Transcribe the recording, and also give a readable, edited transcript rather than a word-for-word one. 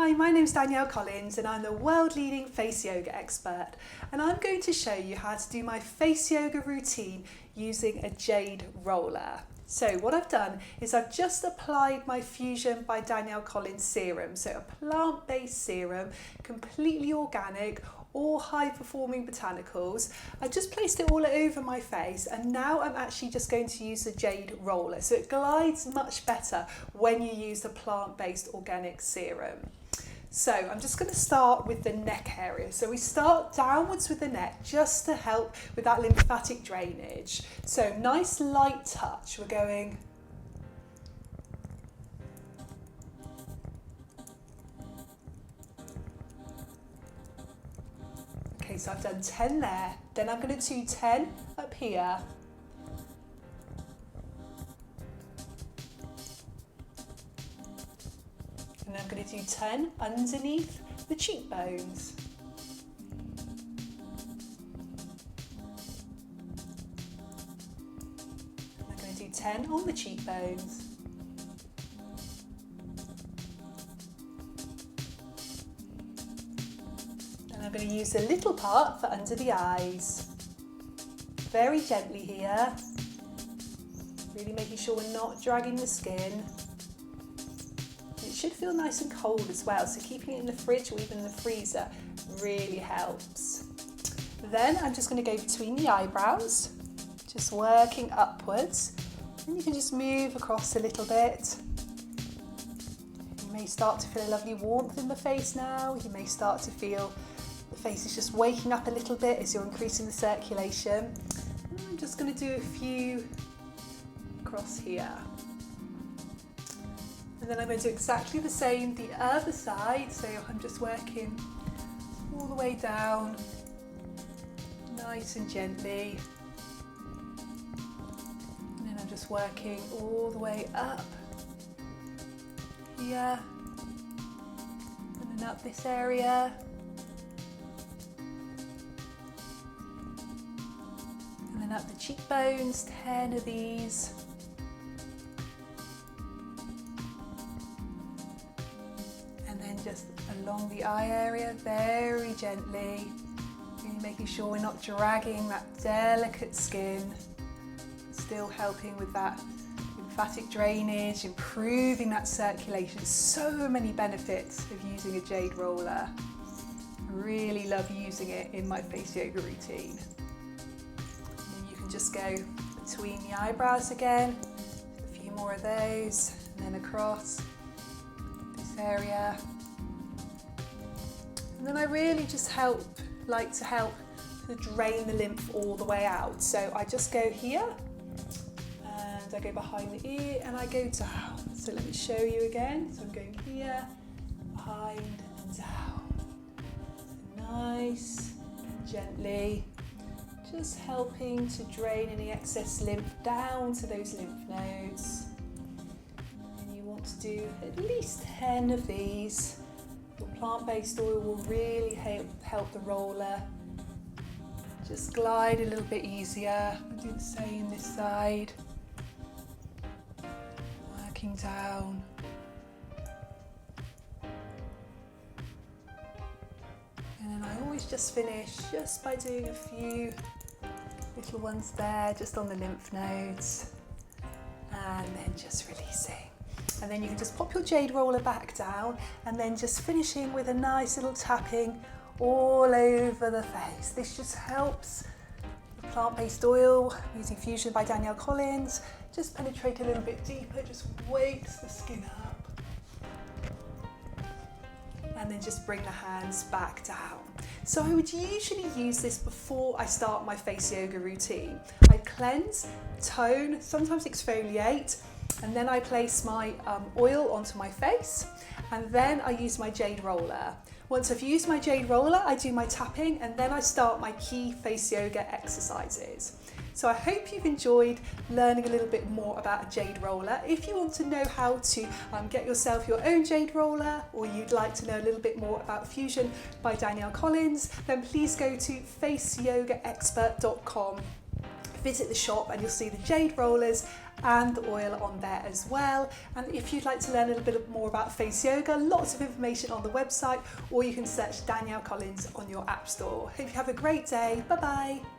Hi, my name's Danielle Collins and I'm the world leading face yoga expert, and I'm going to show you how to do my face yoga routine using a Jade roller. So what I've done is I've just applied my Fusion by Danielle Collins serum, so a plant-based serum, completely organic, all high-performing botanicals. I've just placed it all over my face, and now I'm actually just going to use the Jade roller, so it glides much better when you use the plant-based organic serum. So I'm just going to start with the neck area. So we start downwards with the neck just to help with that lymphatic drainage. So nice light touch. We're going okay, so I've done 10 there. Then I'm going to do 10 up here. And I'm going to do 10 underneath the cheekbones. And I'm going to do 10 on the cheekbones. And I'm going to use the little part for under the eyes. Very gently here. Really making sure we're not dragging the skin. It should feel nice and cold as well, so keeping it in the fridge or even in the freezer really helps. Then I'm just going to go between the eyebrows, just working upwards, and you can just move across a little bit. You may start to feel a lovely warmth in the face now. You may start to feel the face is just waking up a little bit as you're increasing the circulation. I'm just going to do a few across here. And then I'm going to do exactly the same the other side, so I'm just working all the way down, nice and gently. And then I'm just working all the way up here, and then up this area. And then up the cheekbones, 10 of these. Just along the eye area, very gently, really making sure we're not dragging that delicate skin, still helping with that lymphatic drainage, improving that circulation. So many benefits of using a Jade roller. I really love using it in my face yoga routine. And then you can just go between the eyebrows again, a few more of those, and then across this area. And then I really just like to help to drain the lymph all the way out. So I just go here, and I go behind the ear, and I go down. So let me show you again. So I'm going here, behind and down. So nice, gently, just helping to drain any excess lymph down to those lymph nodes. And you want to do at least 10 of these. Your plant-based oil will really help the roller. Just glide a little bit easier. I'll do the same this side. Working down. And then I always just finish just by doing a few little ones there, just on the lymph nodes. And then just releasing. And then you can just pop your Jade roller back down, and then just finishing with a nice little tapping all over the face. This just helps the plant-based oil using Fusion by Danielle Collins just penetrate a little bit deeper, just wakes the skin up. And then just bring the hands back down. So I would usually use this before I start my face yoga routine. I cleanse, tone, sometimes exfoliate, and then I place my oil onto my face, and then I use my Jade roller. Once I've used my Jade roller, I do my tapping, and then I start my key face yoga exercises. So I hope you've enjoyed learning a little bit more about a Jade roller. If you want to know how to get yourself your own Jade roller, or you'd like to know a little bit more about Fusion by Danielle Collins, then please go to faceyogaexpert.com. Visit the shop and you'll see the Jade rollers and the oil on there as well. And if you'd like to learn a little bit more about face yoga, lots of information on the website, or you can search Danielle Collins on your app store. Hope you have a great day. Bye bye.